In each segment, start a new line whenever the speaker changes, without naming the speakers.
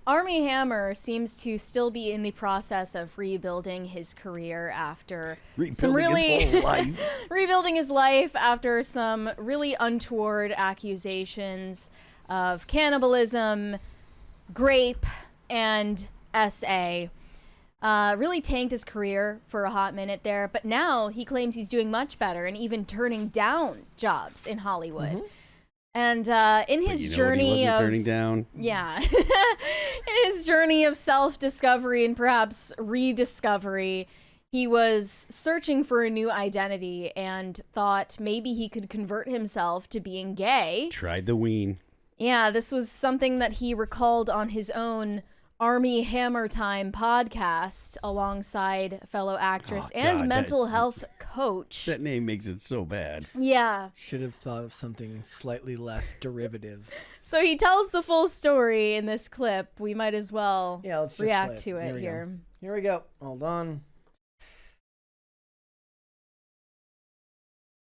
Armie Hammer seems to still be in the process of rebuilding his career after rebuilding his life after some really untoward accusations of cannibalism, grape, and SA. Really tanked his career for a hot minute there, but now he claims he's doing much better and even turning down jobs in Hollywood. Mm-hmm. And in his journey of
turning down.
Yeah. In his journey of self-discovery and perhaps rediscovery, he was searching for a new identity and thought maybe he could convert himself to being gay.
Tried the ween.
Yeah, this was something that he recalled on his own Armie Hammer Time podcast alongside fellow actress and mental health coach.
That name makes it so bad.
Yeah.
Should have thought of something slightly less derivative.
So he tells the full story in this clip. We might as well
let's
react to it here.
Here we go. Hold on.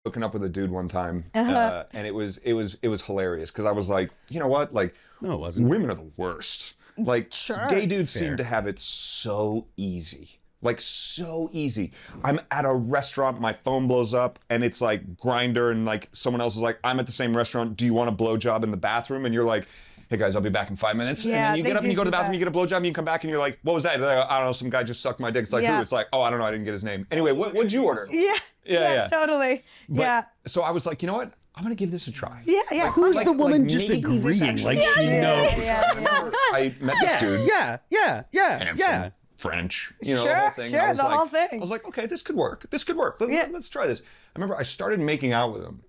Hooking up with a dude one time, and it was hilarious because I was like, you know what? Like,
no, it wasn't.
Women are the worst. Like, gay dudes seem to have it so easy. Like, so easy. I'm at a restaurant, my phone blows up, and it's like Grindr, and like someone else is like, I'm at the same restaurant, do you want a blowjob in the bathroom? And you're like, hey guys, I'll be back in 5 minutes.
Yeah,
and then you get up and you go to the bathroom, you get a blowjob, and you come back and you're like, what was that? Like, I don't know, some guy just sucked my dick. It's like, who? It's like, oh, I don't know, I didn't get his name. Anyway, what'd you order?
Yeah, totally.
But, so I was like, you know what? I'm gonna give this a try.
Yeah.
Like,
who's the woman just agreeing? Like she knows.
I met this dude.
Yeah.
Handsome, French. You know,
Sure,
the whole thing.
the whole thing.
I was like, okay, this could work. Let's try this. I remember I started making out with him,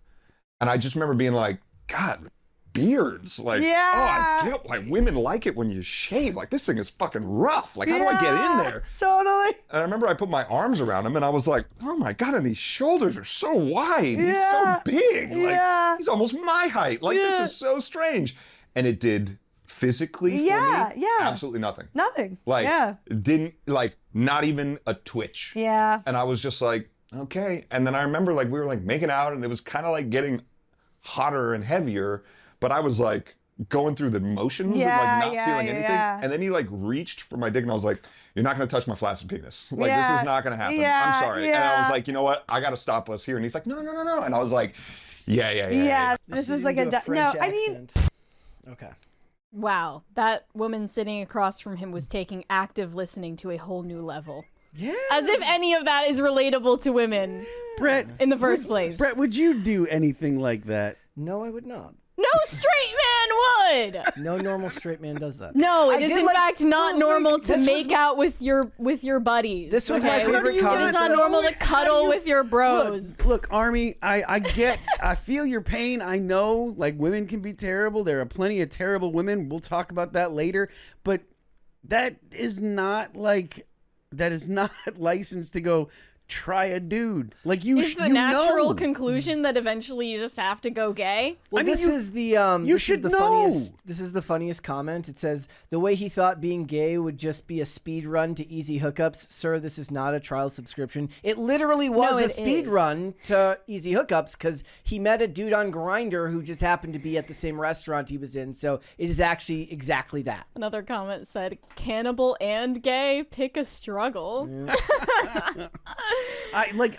and I just remember being like, God, beards. Like, oh, I get why women like it when you shave. Like, this thing is fucking rough. Like, how do I get in there?
Totally.
And I remember I put my arms around him and I was like, oh my God, and these shoulders are so wide. He's so big. Like, he's almost my height. Like, this is so strange. And it did physically for me, absolutely nothing.
Nothing.
Like, didn't, like, not even a twitch.
Yeah.
And I was just like, okay. And then I remember, like, we were like making out and it was kind of like getting hotter and heavier. But I was like going through the motions of like not feeling anything. And then he like reached for my dick and I was like, you're not gonna touch my flaccid penis. Like this is not gonna happen. I'm sorry. And I was like, you know what? I gotta stop us here. And he's like, no. And I was like, yeah.
This is like a no, I mean.
Okay.
Wow. That woman sitting across from him was taking active listening to a whole new level.
Yeah.
As if any of that is relatable to women.
Brett.
In the first place.
Brett, would you do anything like that?
No, I would not.
No straight man would.
No normal straight man does that.
No, it is in fact not normal to make out with your buddies.
This was my favorite comment.
It is not normal to cuddle with your bros.
Look, Armie, I feel your pain. I know, like, women can be terrible. There are plenty of terrible women. We'll talk about that later. But that is not licensed to go try a dude. Like
is the natural conclusion that eventually you just have to go gay?
Well, this is the funniest comment. It says the way he thought being gay would just be a speed run to easy hookups. Sir, this is not a trial subscription. It literally was a speed run to easy hookups because he met a dude on Grindr who just happened to be at the same restaurant he was in. So it is actually exactly that.
Another comment said, "Cannibal and gay, pick a struggle."
Yeah.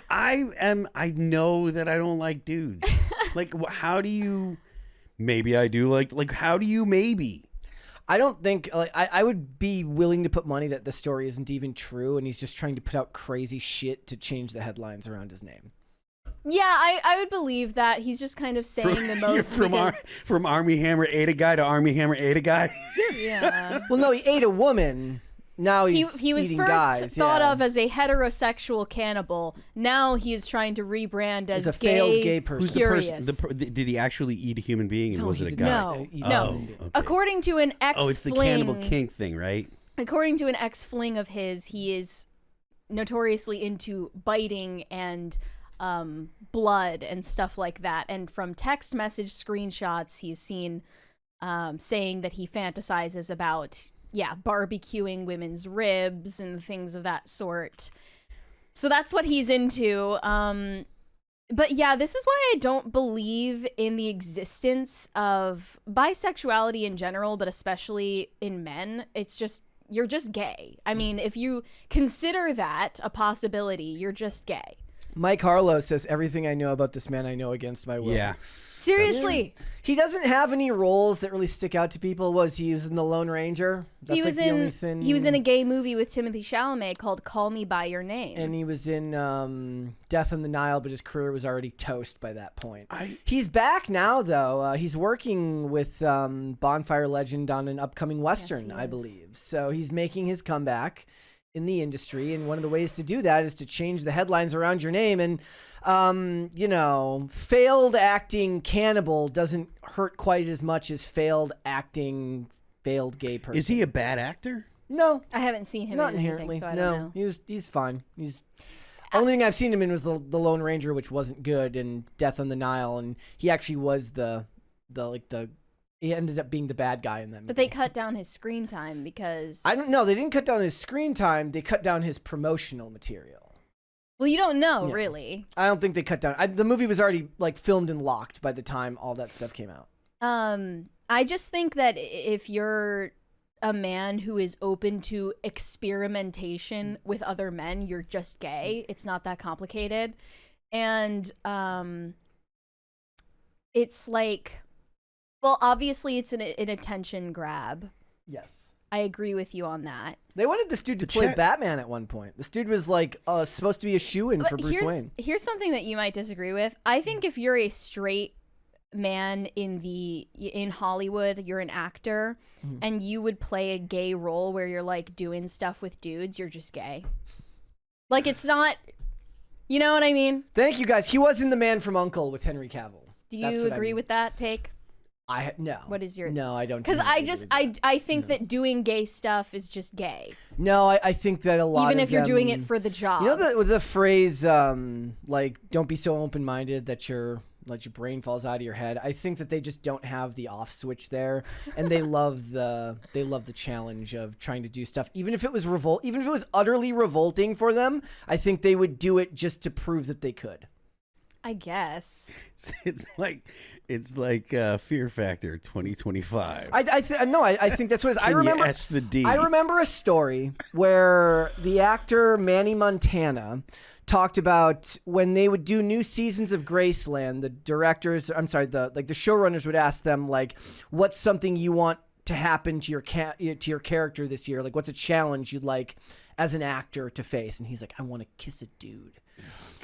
I know that I don't like dudes. Like, how do you? Maybe I do like. How do you maybe?
I don't think I would be willing to put money that the story isn't even true, and he's just trying to put out crazy shit to change the headlines around his name.
Yeah, I would believe that he's just kind of saying the most
from Armie Hammer ate a guy to Armie Hammer ate a guy.
Yeah.
Well, no, he ate a woman. Now he was
first
guys,
thought of as a heterosexual cannibal. Now he is trying to rebrand as
a failed gay person.
Curious.
Did he actually eat a human being, and was it a guy?
No.
Okay.
According to an ex-fling...
Oh, it's the cannibal kink thing, right?
According to an ex-fling of his, he is notoriously into biting and blood and stuff like that. And from text message screenshots, he's seen saying that he fantasizes about... barbecuing women's ribs and things of that sort. So that's what he's into. But yeah, this is why I don't believe in the existence of bisexuality in general, but especially in men. It's just, you're just gay. I mean, if you consider that a possibility, you're just gay.
Mike Harlow says, everything I know about this man I know against my will.
Yeah.
Seriously.
He doesn't have any roles that really stick out to people. He was in The Lone Ranger?
He was in a gay movie with Timothée Chalamet called Call Me By Your Name.
And he was in Death on the Nile, but his career was already toast by that point. He's back now, though. He's working with Bonfire Legend on an upcoming Western, I believe. So he's making his comeback in the industry, and one of the ways to do that is to change the headlines around your name. And failed acting cannibal doesn't hurt quite as much as failed acting failed gay person.
Is he a bad actor?
No,
I haven't seen him
not
in
inherently.
anything, so I don't know.
He's fine. Only thing I've seen him in was the Lone Ranger, which wasn't good, and Death on the Nile, and he actually was he ended up being the bad guy in that movie.
But they cut down his screen time because...
I don't know. They didn't cut down his screen time. They cut down his promotional material.
Well, you don't know, really.
I don't think they cut down... the movie was already filmed and locked by the time all that stuff came out.
I just think that if you're a man who is open to experimentation with other men, you're just gay. It's not that complicated. And it's like... Well, obviously, it's an attention grab.
Yes.
I agree with you on that.
They wanted this dude to play Batman at one point. This dude was supposed to be a shoo-in for Bruce Wayne.
Here's something that you might disagree with. I think if you're a straight man in Hollywood, you're an actor, and you would play a gay role where you're like doing stuff with dudes, you're just gay. Like, it's not, you know what I mean?
Thank you, guys. He was in The Man from U.N.C.L.E. with Henry Cavill.
Do you agree with that take?
No.
What is your...
No, I don't.
Because I think that doing gay stuff is just gay.
No, I think that a lot
even
of
if you're
them,
doing it for the job.
You know the phrase, don't be so open-minded that your brain falls out of your head. I think that they just don't have the off switch there, and they love the challenge of trying to do stuff. Even if it was utterly revolting for them, I think they would do it just to prove that they could.
I guess.
It's like Fear Factor 2025.
I think that's what it is.
I remember S the D.
I remember a story where the actor Manny Montana talked about when they would do new seasons of Graceland, the showrunners would ask them, like, what's something you want to happen to your character this year? Like, what's a challenge you'd like as an actor to face? And he's like, I want to kiss a dude.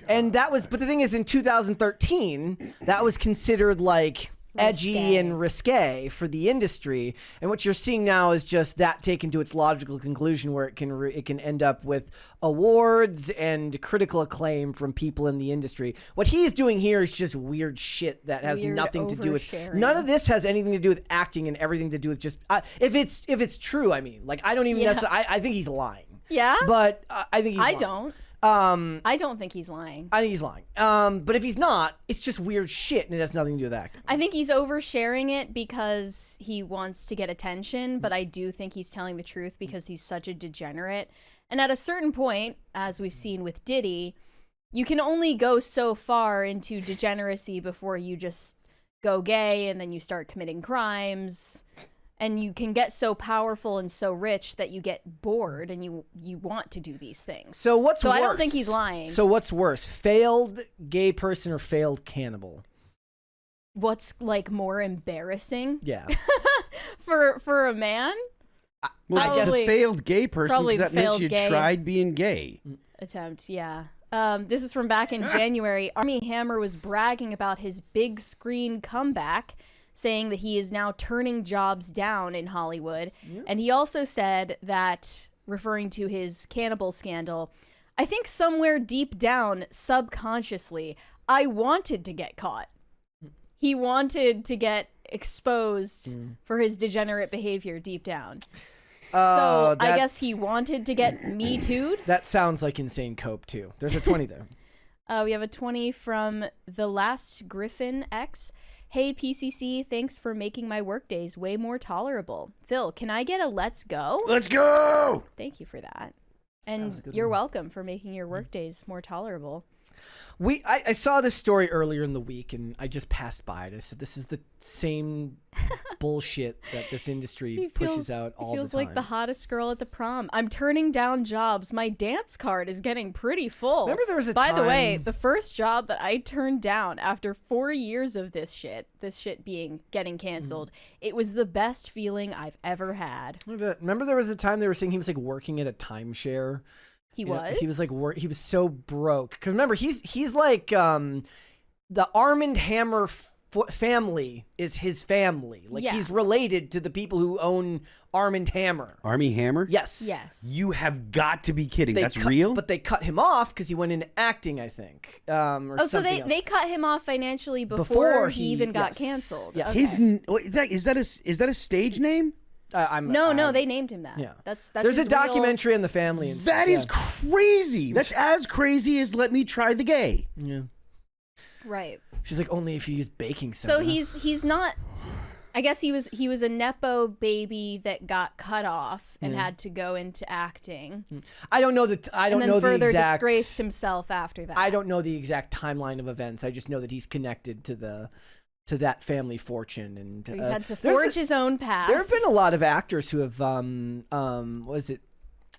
And that was, but the thing is, in 2013, that was considered like edgy and risque for the industry. And what you're seeing now is just that taken to its logical conclusion, where it can end up with awards and critical acclaim from people in the industry. What he's doing here is just weird shit that has nothing to do with. None of this has anything to do with acting and everything to do with just if it's true. I mean, like, I don't even necessarily. I think he's lying.
Yeah,
but I think he's lying.
don't. I don't think he's lying.
I think he's lying. But if he's not, it's just weird shit, and it has nothing to do with acting.
I think he's oversharing it because he wants to get attention, but I do think he's telling the truth because he's such a degenerate. And at a certain point, as we've seen with Diddy, you can only go so far into degeneracy before you just go gay and then you start committing crimes. And you can get so powerful and so rich that you get bored and you want to do these things.
So what's worse?
I don't think he's lying.
So what's worse, failed gay person or failed cannibal?
What's like more embarrassing?
Yeah.
for a man?
Well, I guess a failed gay person, because that meant you tried being gay.
Attempt, yeah. This is from back in January. Armie Hammer was bragging about his big screen comeback, saying that he is now turning jobs down in Hollywood. Yep. And he also said that, referring to his cannibal scandal, I think somewhere deep down, subconsciously, I wanted to get caught. He wanted to get exposed for his degenerate behavior deep down. So I guess he wanted to get Me Too'd.
That sounds like insane cope, too. There's a 20 there.
We have a 20 from The Last Griffin X. Hey, PCC, thanks for making my workdays way more tolerable. Phil, can I get a let's go?
Let's go!
Thank you for that. And you're welcome for making your workdays more tolerable.
I saw this story earlier in the week, and I just passed by it. I said, this is the same bullshit that this industry pushes out all the time.
Feels like the hottest girl at the prom. I'm turning down jobs. My dance card is getting pretty full.
Remember there was a
By
time...
the way, the first job that I turned down after 4 years of this shit getting canceled, it was the best feeling I've ever had.
Remember there was a time they were saying he was like working at a timeshare?
He was?
He was like, he was so broke. Because remember, he's like, the Armie Hammer family is his family. Like, he's related to the people who own Armie Hammer.
Armie Hammer?
Yes.
Yes.
You have got to be kidding. That's real?
But they cut him off because he went into acting, I think.
So they cut him off financially before he even got canceled.
Yes.
Okay.
Is that a stage name?
No, they named him that.
Yeah,
that's
there's a documentary on the family and stuff.
That is crazy. That's as crazy as Let Me Try the Gay.
Yeah,
right.
She's like, only if you use baking soda.
So he's not. I guess he was a nepo baby that got cut off and had to go into acting.
I don't know that. I don't know the exact. And then
further disgraced himself after that.
I don't know the exact timeline of events. I just know that he's connected to that family fortune, and
he's had to forge his own path.
There have been a lot of actors who have was it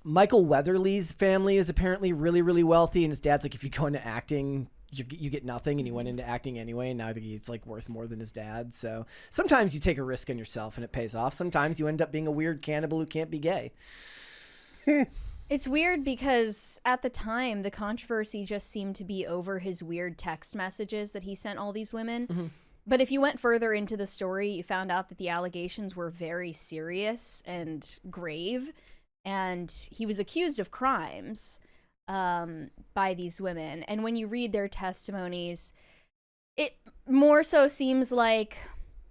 Michael Weatherly's family is apparently really, really wealthy, and his dad's like, if you go into acting, you get nothing, and he went into acting anyway, and now he's like worth more than his dad. So sometimes you take a risk on yourself and it pays off. Sometimes you end up being a weird cannibal who can't be gay.
It's weird because at the time the controversy just seemed to be over his weird text messages that he sent all these women. But if you went further into the story, you found out that the allegations were very serious and grave, and he was accused of crimes by these women. And when you read their testimonies, it more so seems like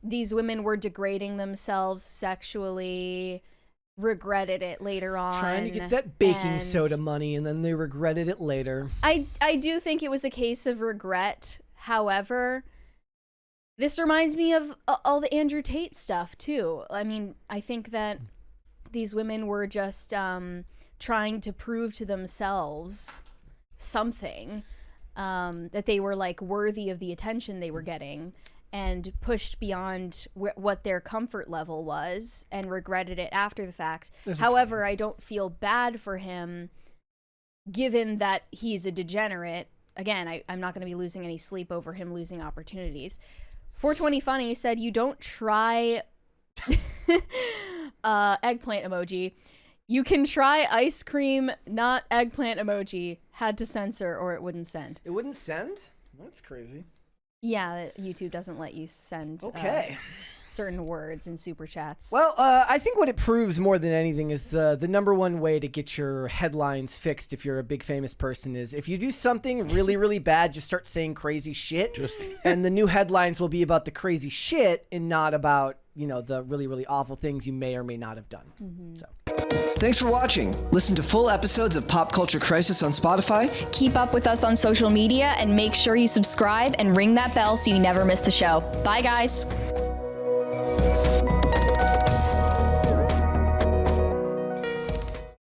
these women were degrading themselves sexually, regretted it later on.
Trying to get that baking soda money, and then they regretted it later.
I do think it was a case of regret. However, this reminds me of all the Andrew Tate stuff, too. I mean, I think that these women were just trying to prove to themselves something, that they were, like, worthy of the attention they were getting, and pushed beyond what their comfort level was and regretted it after the fact. However, I don't feel bad for him, given that he's a degenerate. Again, I'm not going to be losing any sleep over him losing opportunities. 420 Funny said, you don't try eggplant emoji. You can try ice cream, not eggplant emoji. Had to censor or it wouldn't send.
It wouldn't send? That's crazy.
Yeah, YouTube doesn't let you send certain words in super chats.
Well, I think what it proves more than anything is the number one way to get your headlines fixed if you're a big famous person is if you do something really, really bad, just start saying crazy shit. And the new headlines will be about the crazy shit and not about, the really, really awful things you may or may not have done. So. Thanks for watching. Listen to full episodes of Pop Culture Crisis on Spotify.
Keep up with us on social media and make sure you subscribe and ring that bell so you never miss the show. Bye, guys.